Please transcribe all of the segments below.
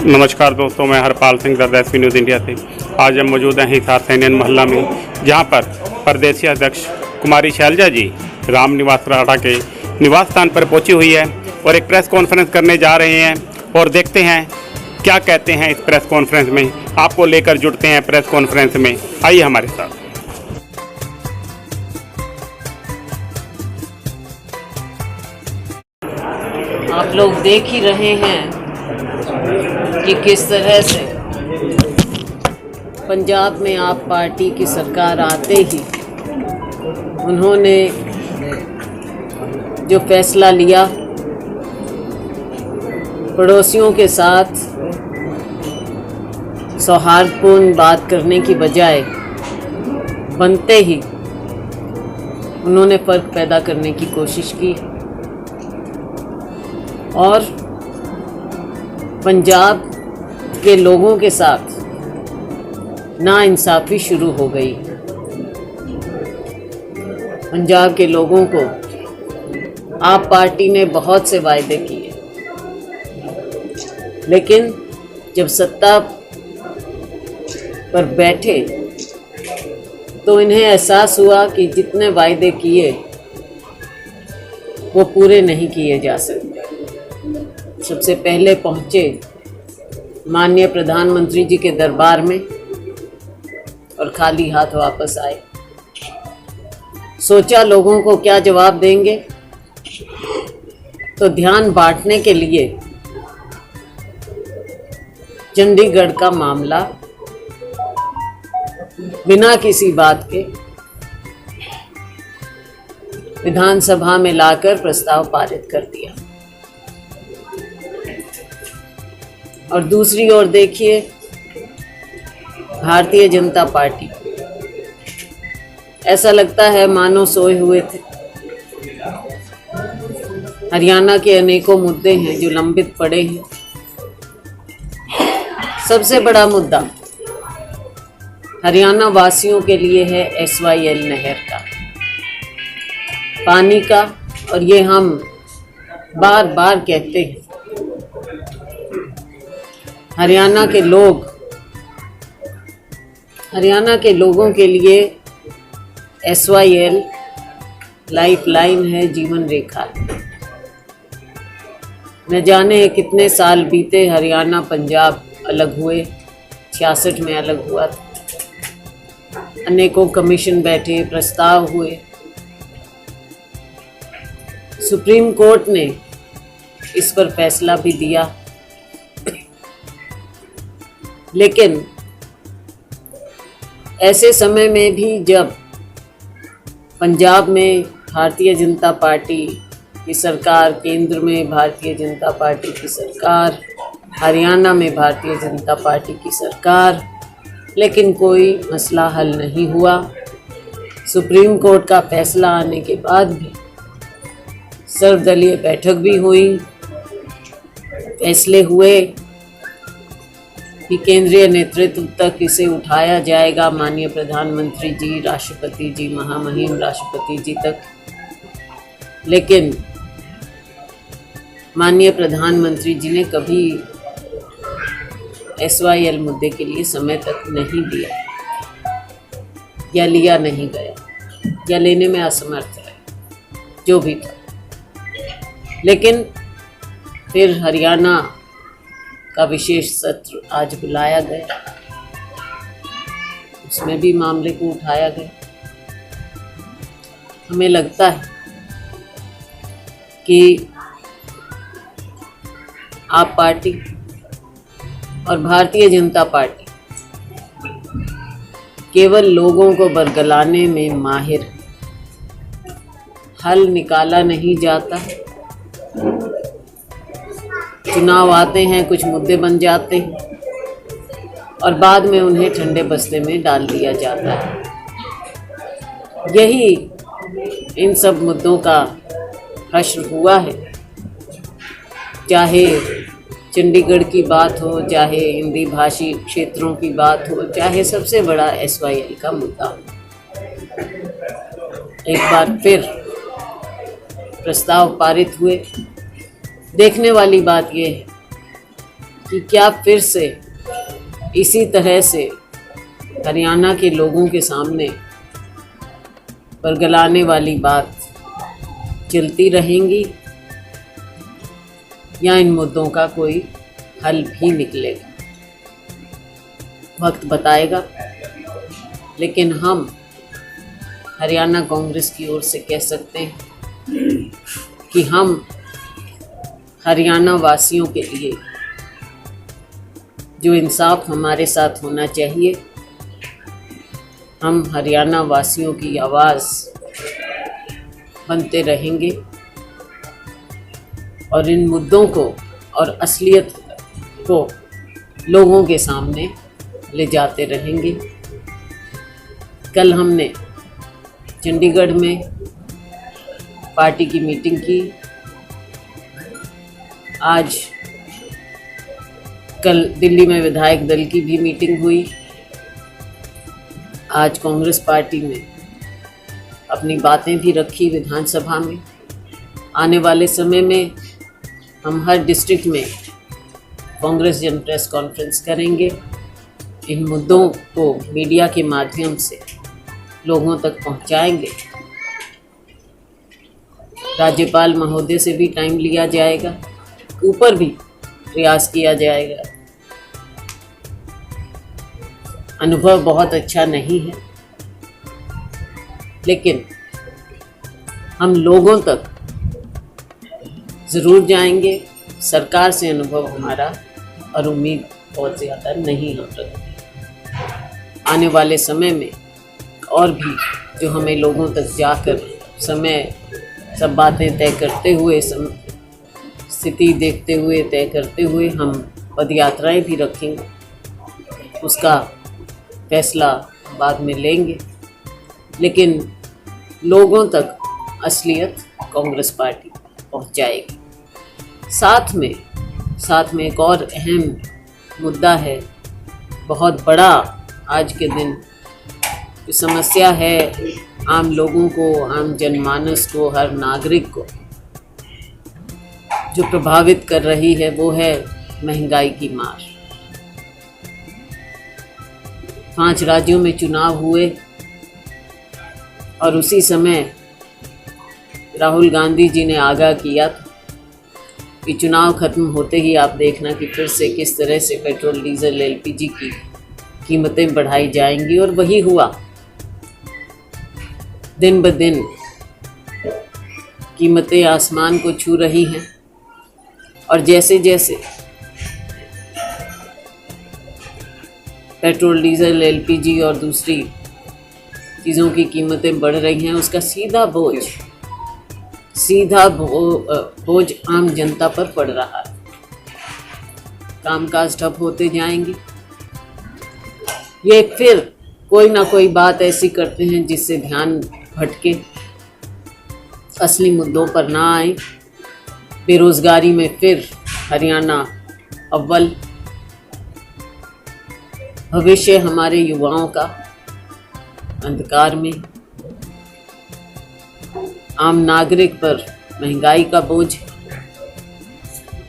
नमस्कार दोस्तों, मैं Harpal Singh SB news India से। आज हम मौजूद हैं हिसार सैनियन मोहल्ला में, जहां पर प्रदेशीय अध्यक्ष कुमारी शैलजा जी राम निवास राठा के निवास स्थान पर पहुंची हुई है और एक प्रेस कॉन्फ्रेंस करने जा रहे हैं। और देखते हैं क्या कहते हैं इस प्रेस कॉन्फ्रेंस में। आपको लेकर जुड़ते हैं प्रेस कॉन्फ्रेंस में, आइए हमारे साथ। आप लोग देख ही रहे हैं कि किस तरह से पंजाब में आप पार्टी की सरकार आते ही उन्होंने जो फैसला लिया, पड़ोसियों के साथ सौहार्दपूर्ण बात करने की बजाय बनते ही उन्होंने फ़र्क पैदा करने की कोशिश की और पंजाब के लोगों के साथ नाइंसाफ़ी शुरू हो गई। पंजाब के लोगों को आप पार्टी ने बहुत से वायदे किए, लेकिन जब सत्ता पर बैठे तो इन्हें एहसास हुआ कि जितने वायदे किए वो पूरे नहीं किए जा सकते। सबसे पहले पहुँचे माननीय प्रधानमंत्री जी के दरबार में और खाली हाथ वापस आए। सोचा लोगों को क्या जवाब देंगे, तो ध्यान बांटने के लिए चंडीगढ़ का मामला बिना किसी बात के विधानसभा में लाकर प्रस्ताव पारित कर दिया। और दूसरी ओर देखिए, भारतीय जनता पार्टी, ऐसा लगता है मानो सोए हुए थे। हरियाणा के अनेकों मुद्दे हैं जो लंबित पड़े हैं। सबसे बड़ा मुद्दा हरियाणा वासियों के लिए है SYL नहर का पानी का, और ये हम बार बार कहते हैं। हरियाणा के लोगों के लिए SYL लाइफ लाइन है, जीवन रेखा है। न जाने कितने साल बीते, हरियाणा पंजाब अलग हुए, 66 में अलग हुआ था। अनेकों कमीशन बैठे, प्रस्ताव हुए। सुप्रीम कोर्ट ने इस पर फैसला भी दिया, लेकिन ऐसे समय में भी जब पंजाब में भारतीय जनता पार्टी की सरकार, केंद्र में भारतीय जनता पार्टी की सरकार, हरियाणा में भारतीय जनता पार्टी की सरकार, लेकिन कोई मसला हल नहीं हुआ। सुप्रीम कोर्ट का फैसला आने के बाद भी सर्वदलीय बैठक भी हुई, फैसले हुए कि केंद्रीय नेतृत्व तक इसे उठाया जाएगा, माननीय प्रधानमंत्री जी, राष्ट्रपति जी, महामहिम राष्ट्रपति जी तक। लेकिन माननीय प्रधानमंत्री जी ने कभी SYL मुद्दे के लिए समय तक नहीं दिया, या लिया नहीं गया, या लेने में असमर्थ रहे, जो भी था। लेकिन फिर हरियाणा का विशेष सत्र आज बुलाया गया, उसमें भी मामले को उठाया गया। हमें लगता है कि आप पार्टी और भारतीय जनता पार्टी केवल लोगों को बरगलाने में माहिर है। हल निकाला नहीं जाता। चुनाव आते हैं, कुछ मुद्दे बन जाते हैं और बाद में उन्हें ठंडे बस्ते में डाल दिया जाता है। यही इन सब मुद्दों का हश्र हुआ है, चाहे चंडीगढ़ की बात हो, चाहे हिंदी भाषी क्षेत्रों की बात हो, चाहे सबसे बड़ा SYL का मुद्दा हो। एक बार फिर प्रस्ताव पारित हुए। देखने वाली बात यह है कि क्या फिर से इसी तरह से हरियाणा के लोगों के सामने बरगलाने वाली बात चलती रहेंगी या इन मुद्दों का कोई हल भी निकलेगा, वक्त बताएगा। लेकिन हम हरियाणा कांग्रेस की ओर से कह सकते हैं कि हम हरियाणा वासियों के लिए जो इंसाफ हमारे साथ होना चाहिए, हम हरियाणा वासियों की आवाज़ बनते रहेंगे और इन मुद्दों को और असलियत को लोगों के सामने ले जाते रहेंगे। कल हमने चंडीगढ़ में पार्टी की मीटिंग की, आज कल दिल्ली में विधायक दल की भी मीटिंग हुई। आज कांग्रेस पार्टी में अपनी बातें भी रखी विधानसभा में। आने वाले समय में हम हर डिस्ट्रिक्ट में कांग्रेस जन प्रेस कॉन्फ्रेंस करेंगे। इन मुद्दों को मीडिया के माध्यम से लोगों तक पहुंचाएंगे। राज्यपाल महोदय से भी टाइम लिया जाएगा, ऊपर भी प्रयास किया जाएगा। अनुभव बहुत अच्छा नहीं है, लेकिन हम लोगों तक ज़रूर जाएंगे। सरकार से अनुभव हमारा और उम्मीद बहुत ज़्यादा नहीं हम रखते। आने वाले समय में और भी जो हमें लोगों तक जाकर समय सब बातें तय करते हुए, स्थिति देखते हुए, तय करते हुए हम पदयात्राएं भी रखेंगे। उसका फैसला बाद में लेंगे, लेकिन लोगों तक असलियत कांग्रेस पार्टी पहुंचाएगी। साथ में एक और अहम मुद्दा है, बहुत बड़ा आज के दिन जो समस्या है आम लोगों को, आम जनमानस को, हर नागरिक को जो प्रभावित कर रही है, वो है महंगाई की मार। 5 राज्यों में चुनाव हुए और उसी समय राहुल गांधी जी ने आगाह किया था कि चुनाव खत्म होते ही आप देखना कि फिर से किस तरह से पेट्रोल, डीजल, एलपीजी की कीमतें बढ़ाई जाएंगी। और वही हुआ। दिन ब दिन कीमतें आसमान को छू रही हैं और जैसे जैसे पेट्रोल, डीजल, एलपीजी और दूसरी चीज़ों की कीमतें बढ़ रही हैं, उसका सीधा बोझ आम जनता पर पड़ रहा है। कामकाज ठप होते जाएंगे। ये फिर कोई ना कोई बात ऐसी करते हैं जिससे ध्यान भटके, असली मुद्दों पर ना आए। बेरोजगारी में फिर हरियाणा अव्वल। भविष्य हमारे युवाओं का अंधकार में। आम नागरिक पर महंगाई का बोझ,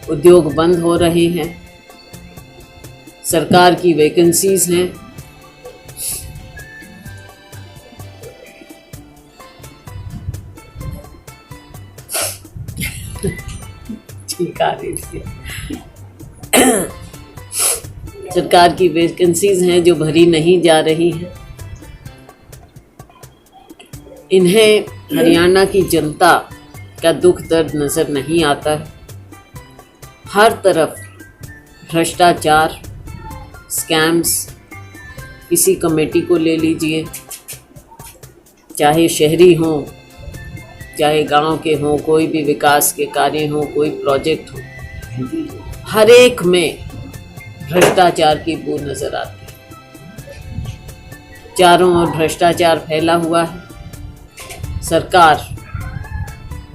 उद्योग बंद हो रहे हैं, सरकार की वैकेंसीज हैं, सरकार की वैकेंसीज हैं जो भरी नहीं जा रही हैं। इन्हें हरियाणा की जनता का दुख दर्द नज़र नहीं आता है। हर तरफ भ्रष्टाचार, स्कैम्स। किसी कमेटी को ले लीजिए, चाहे शहरी हों, चाहे गांव के हों, कोई भी विकास के कार्य हों, कोई प्रोजेक्ट हो, हर एक में भ्रष्टाचार की बू नज़र आती है। चारों ओर भ्रष्टाचार फैला हुआ है। सरकार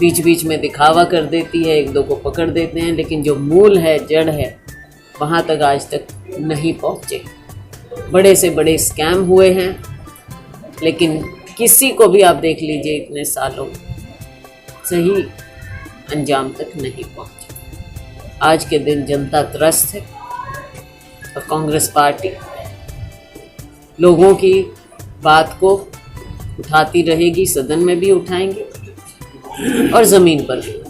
बीच बीच में दिखावा कर देती है, एक दो को पकड़ देते हैं, लेकिन जो मूल है, जड़ है, वहाँ तक आज तक नहीं पहुँचे। बड़े से बड़े स्कैम हुए हैं, लेकिन किसी को भी आप देख लीजिए इतने सालों सही अंजाम तक नहीं पहुँचे। आज के दिन जनता त्रस्त है। और कांग्रेस पार्टी लोगों की बात को उठाती रहेगी, सदन में भी उठाएंगे और ज़मीन पर भी।